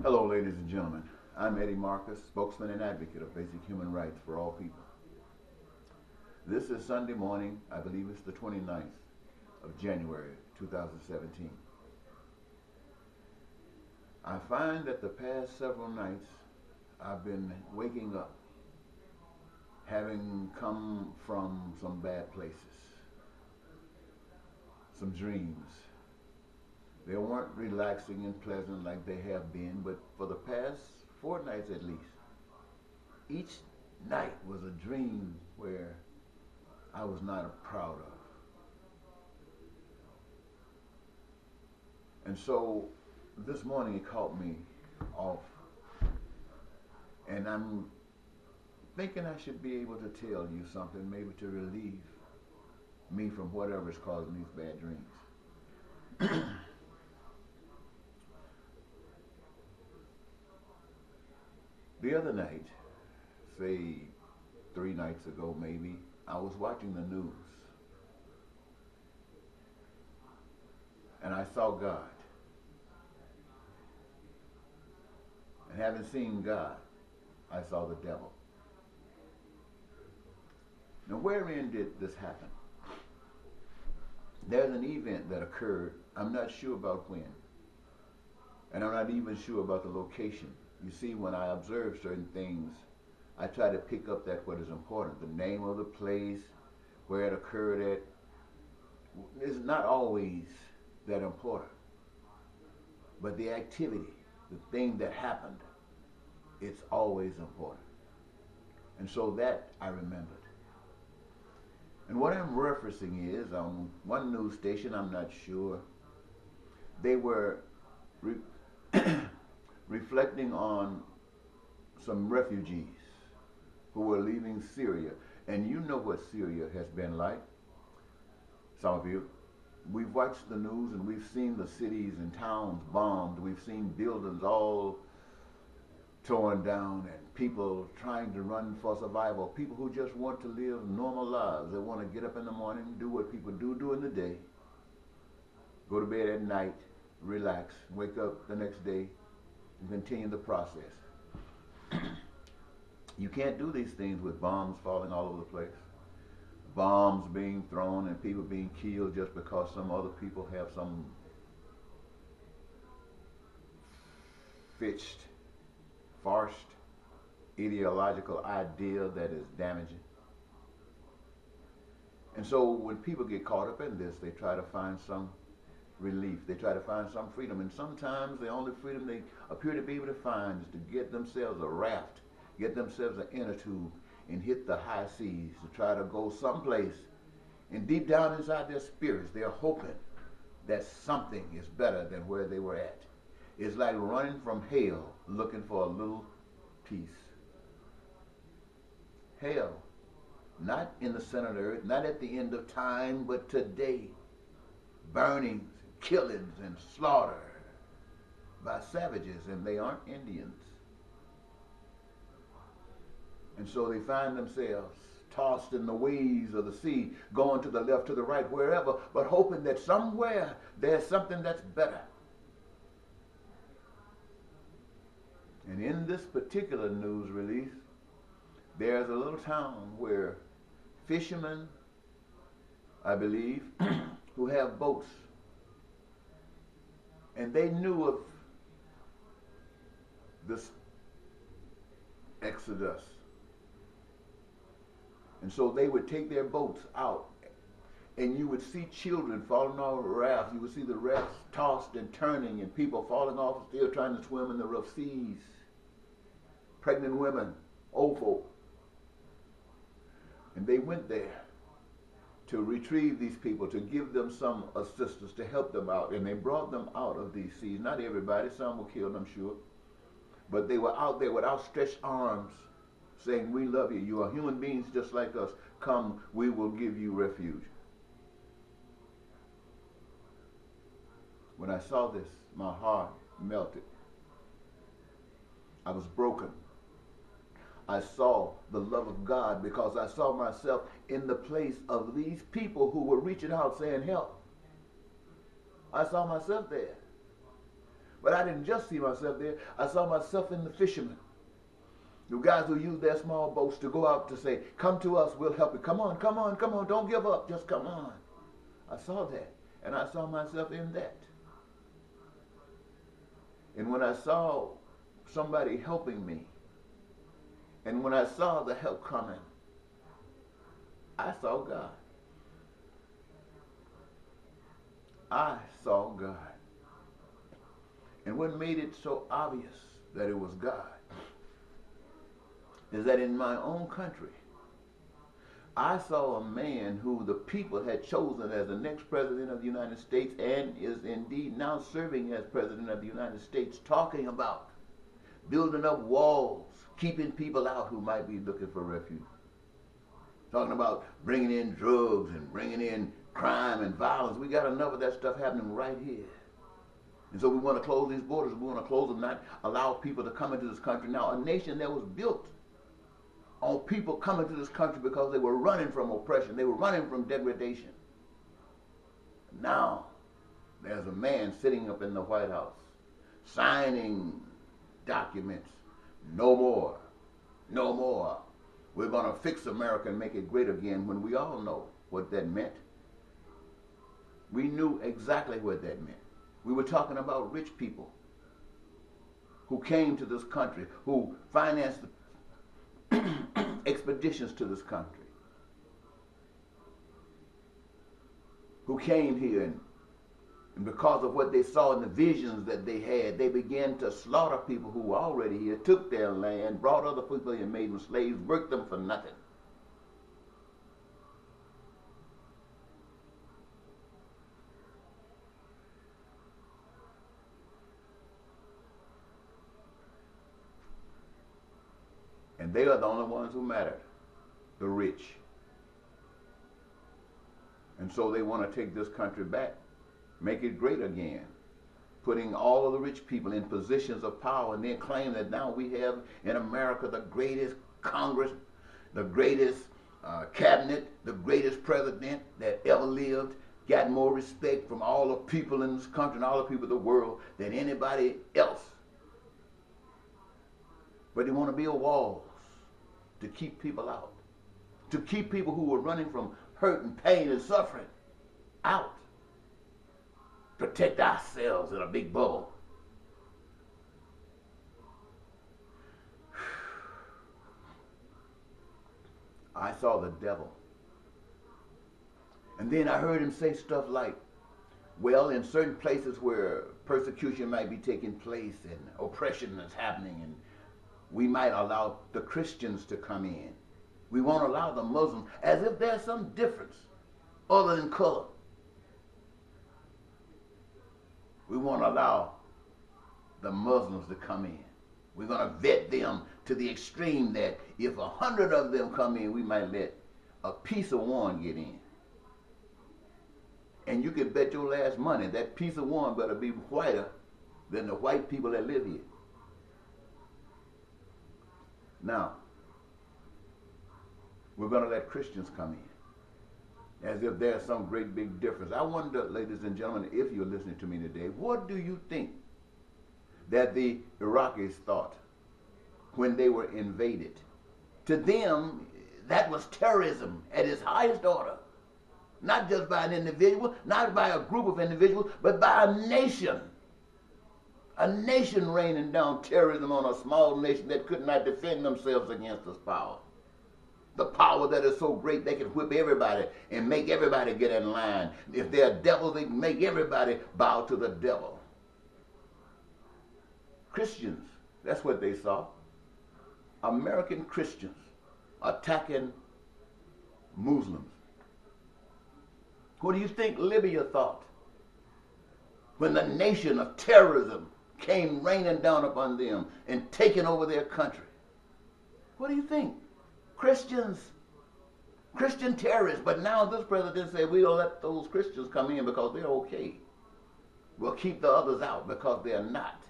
Hello, ladies and gentlemen. I'm Eddie Marcus, spokesman and advocate of basic human rights for all people. This is Sunday morning, I believe it's the 29th of January 2017. I find that the past several nights I've been waking up having come from some bad places, some dreams. They weren't relaxing and pleasant like they have been, but for the past 4 nights at least, each night was a dream where I was not proud of. And so this morning it caught me off, and I'm thinking I should be able to tell you something, maybe to relieve me from whatever is causing these bad dreams. The other night, say 3 nights ago maybe, I was watching the news and I saw God. And having seen God, I saw the devil. Now, wherein did this happen? There's an event that occurred. I'm not sure about when, and I'm not even sure about the location. You see, when I observe certain things, I try to pick up that what is important. The name of the place, where it occurred at, is not always that important. But the activity, the thing that happened, it's always important. And so that I remembered. And what I'm referencing is, on one news station, I'm not sure, they were reflecting on some refugees who were leaving Syria. And you know what Syria has been like, some of you. We've watched the news and we've seen the cities and towns bombed. We've seen buildings all torn down and people trying to run for survival. People who just want to live normal lives. They want to get up in the morning, do what people do during the day, go to bed at night, relax, wake up the next day, and continue the process. You can't do these things with bombs falling all over the place, bombs being thrown and people being killed just because some other people have some fixed, farced, ideological idea that is damaging. And so when people get caught up in this, they try to find some relief. They try to find some freedom. And sometimes the only freedom they appear to be able to find is to get themselves a raft, get themselves an inner tube, and hit the high seas to try to go someplace. And deep down inside their spirits, they're hoping that something is better than where they were at. It's like running from hell looking for a little peace. Hell, not in the center of the earth, not at the end of time, but today. Burnings, killings, and slaughter by savages, and they aren't Indians. And so they find themselves tossed in the waves of the sea, going to the left, to the right, wherever, but hoping that somewhere there's something that's better. And in this particular news release, there's a little town where fishermen, I believe, who have boats, and they knew of this exodus. And so they would take their boats out, and you would see children falling off rafts. You would see the rafts tossed and turning, and people falling off, still trying to swim in the rough seas. Pregnant women, old folk. And they went there to retrieve these people, to give them some assistance, to help them out. And they brought them out of these seas. Not everybody, some were killed, I'm sure. But they were out there with outstretched arms, saying, we love you. You are human beings just like us. Come, we will give you refuge. When I saw this, my heart melted. I was broken. I saw the love of God because I saw myself in the place of these people who were reaching out saying help. I saw myself there. But I didn't just see myself there. I saw myself in the fishermen. The guys who use their small boats to go out to say, come to us, we'll help you. Come on, come on, come on, don't give up, just come on. I saw that, and I saw myself in that. And when I saw somebody helping me, and when I saw the help coming, I saw God. I saw God. And what made it so obvious that it was God is that in my own country, I saw a man who the people had chosen as the next president of the United States and is indeed now serving as president of the United States, talking about building up walls, keeping people out who might be looking for refuge. Talking about bringing in drugs and bringing in crime and violence. We got enough of that stuff happening right here. And so we want to close these borders. We want to close them, not allow people to come into this country. Now, a nation that was built on people coming to this country because they were running from oppression. They were running from degradation. Now, there's a man sitting up in the White House signing documents. No more. No more. We're going to fix America and make it great again, when we all know what that meant. We knew exactly what that meant. We were talking about rich people who came to this country, who financed expeditions to this country, who came here and because of what they saw in the visions that they had, they began to slaughter people who were already here, took their land, brought other people and made them slaves, worked them for nothing. And they are the only ones who mattered, the rich. And so they want to take this country back, make it great again, putting all of the rich people in positions of power, and then claim that now we have in America the greatest Congress, the greatest cabinet, the greatest president that ever lived, got more respect from all the people in this country and all the people of the world than anybody else. But they want to build walls to keep people out, to keep people who are running from hurt and pain and suffering out. Protect ourselves in a big bubble. I saw the devil. And then I heard him say stuff like, well, in certain places where persecution might be taking place and oppression is happening, and we might allow the Christians to come in. We won't allow the Muslims, as if there's some difference other than color. We won't allow the Muslims to come in. We're going to vet them to the extreme that if 100 of them come in, we might let a piece of one get in. And you can bet your last money that piece of one better be whiter than the white people that live here. Now, we're going to let Christians come in, as if there's some great big difference. I wonder, ladies and gentlemen, if you're listening to me today, what do you think that the Iraqis thought when they were invaded? To them, that was terrorism at its highest order. Not just by an individual, not by a group of individuals, but by a nation. A nation raining down terrorism on a small nation that could not defend themselves against this power. The power that is so great they can whip everybody and make everybody get in line. If they're devils, they can make everybody bow to the devil. Christians, that's what they saw. American Christians attacking Muslims. What do you think Libya thought when the nation of terrorism came raining down upon them and taking over their country? What do you think? Christians, Christian terrorists. But now this president said we don't let those Christians come in because they're okay. We'll keep the others out because they're not.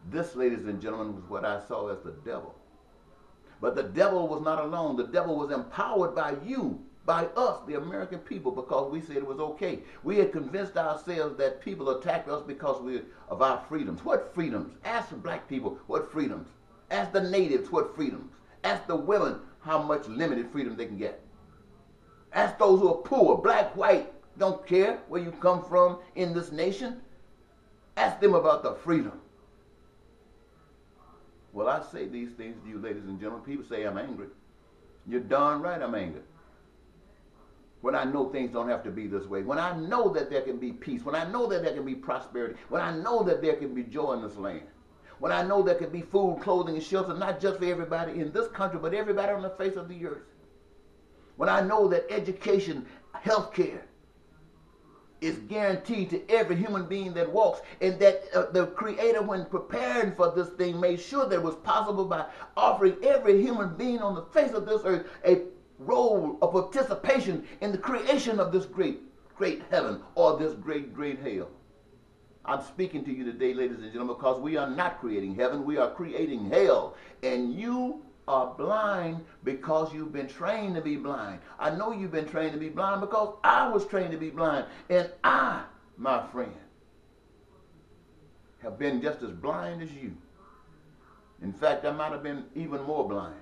This, ladies and gentlemen, was what I saw as the devil. But the devil was not alone. The devil was empowered by you, by us, the American people, because we said it was okay. We had convinced ourselves that people attacked us because of our freedoms. What freedoms? Ask the black people what freedoms. Ask the natives what freedoms. Ask the women how much limited freedom they can get. Ask those who are poor, black, white, don't care where you come from in this nation. Ask them about the freedom. Well, I say these things to you, ladies and gentlemen. People say I'm angry. You're darn right I'm angry. When I know things don't have to be this way. When I know that there can be peace. When I know that there can be prosperity. When I know that there can be joy in this land. When I know there can be food, clothing, and shelter, not just for everybody in this country, but everybody on the face of the earth. When I know that education, health care is guaranteed to every human being that walks, and that the Creator, when preparing for this thing, made sure that it was possible by offering every human being on the face of this earth a role of participation in the creation of this great, great heaven or this great, great hell. I'm speaking to you today, ladies and gentlemen, because we are not creating heaven, we are creating hell. And you are blind because you've been trained to be blind. I know you've been trained to be blind because I was trained to be blind. And I, my friend, have been just as blind as you. In fact, I might have been even more blind.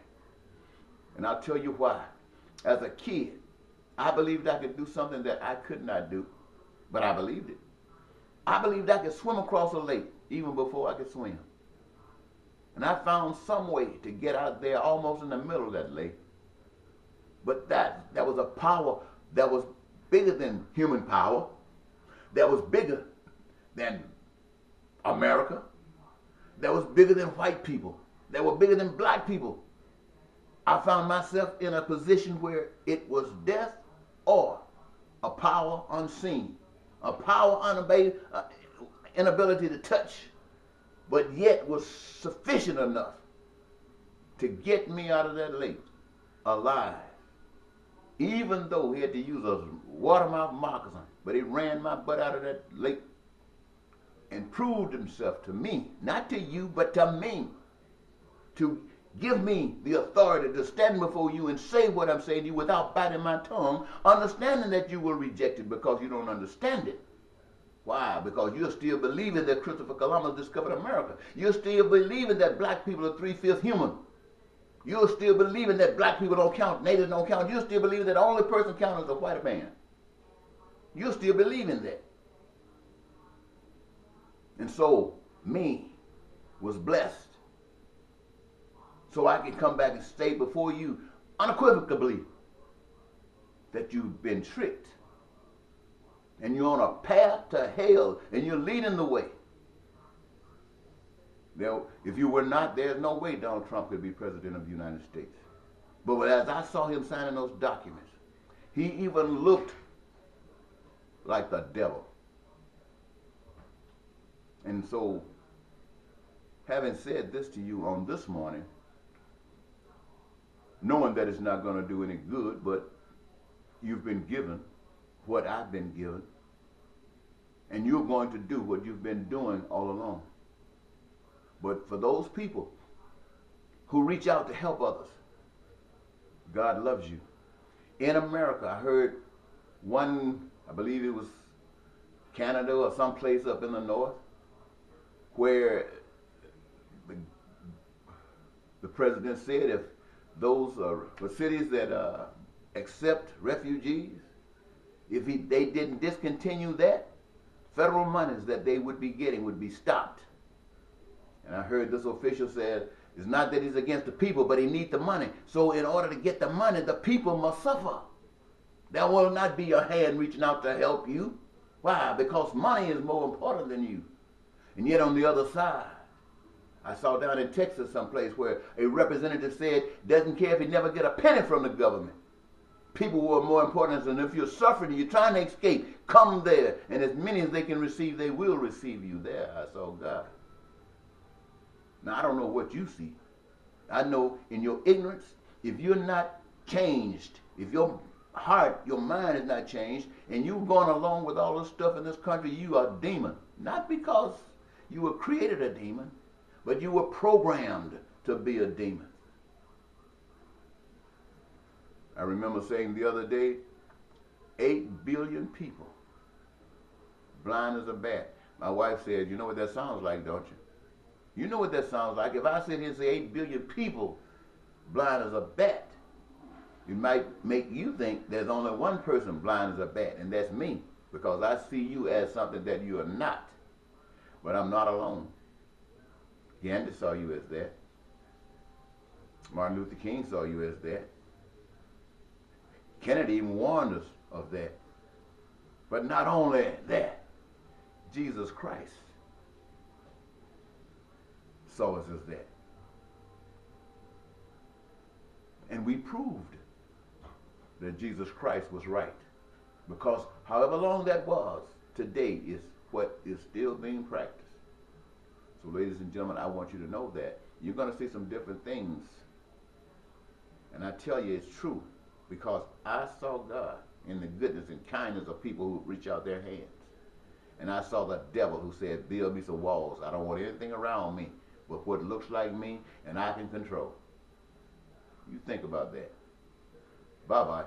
And I'll tell you why. As a kid, I believed I could do something that I could not do, but I believed it. I believed I could swim across a lake even before I could swim. And I found some way to get out there almost in the middle of that lake. But that was a power that was bigger than human power, that was bigger than America, that was bigger than white people, that were bigger than black people. I found myself in a position where it was death or a power unseen, a power unabated, inability to touch, but yet was sufficient enough to get me out of that lake alive. Even though he had to use a watermouth moccasin, but he ran my butt out of that lake and proved himself to me, not to you, but to me, to give me the authority to stand before you and say what I'm saying to you without biting my tongue, understanding that you will reject it because you don't understand it. Why? Because you're still believing that Christopher Columbus discovered America. You're still believing that black people are 3/5 human. You're still believing that black people don't count, natives don't count. You're still believing that the only person counting is a white man. You're still believing that. And so, me was blessed. So I can come back and say before you unequivocally that you've been tricked. And you're on a path to hell, and you're leading the way. Now, if you were not, there's no way Donald Trump could be president of the United States. But as I saw him signing those documents, he even looked like the devil. And so, having said this to you on this morning, knowing that it's not going to do any good, but you've been given what I've been given, and you're going to do what you've been doing all along. But for those people who reach out to help others, God loves you. In America, I heard one, I believe it was Canada or someplace up in the north, where the president said if those were cities that accept refugees, if they didn't discontinue that, federal monies that they would be getting would be stopped. And I heard this official said, it's not that he's against the people, but he needs the money. So in order to get the money, the people must suffer. There will not be a hand reaching out to help you. Why? Because money is more important than you. And yet on the other side, I saw down in Texas someplace where a representative said, doesn't care if he never get a penny from the government. People who are more important, and if you're suffering and you're trying to escape, come there. And as many as they can receive, they will receive you. There, I saw God. Now, I don't know what you see. I know in your ignorance, if you're not changed, if your heart, your mind is not changed, and you've gone along with all this stuff in this country, you are a demon. Not because you were created a demon, but you were programmed to be a demon. I remember saying the other day, 8 billion people, blind as a bat. My wife said, you know what that sounds like, don't you? You know what that sounds like. If I sit here and say 8 billion people blind as a bat, it might make you think there's only one person blind as a bat, and that's me, because I see you as something that you are not. But I'm not alone. Gandhi saw you as that. Martin Luther King saw you as that. Kennedy even warned us of that. But not only that, Jesus Christ saw us as that. And we proved that Jesus Christ was right. Because however long that was, today is what is still being practiced. So ladies and gentlemen, I want you to know that. You're going to see some different things. And I tell you it's true. Because I saw God in the goodness and kindness of people who reach out their hands. And I saw the devil who said, build me some walls. I don't want anything around me but what looks like me and I can control. You think about that. Bye-bye.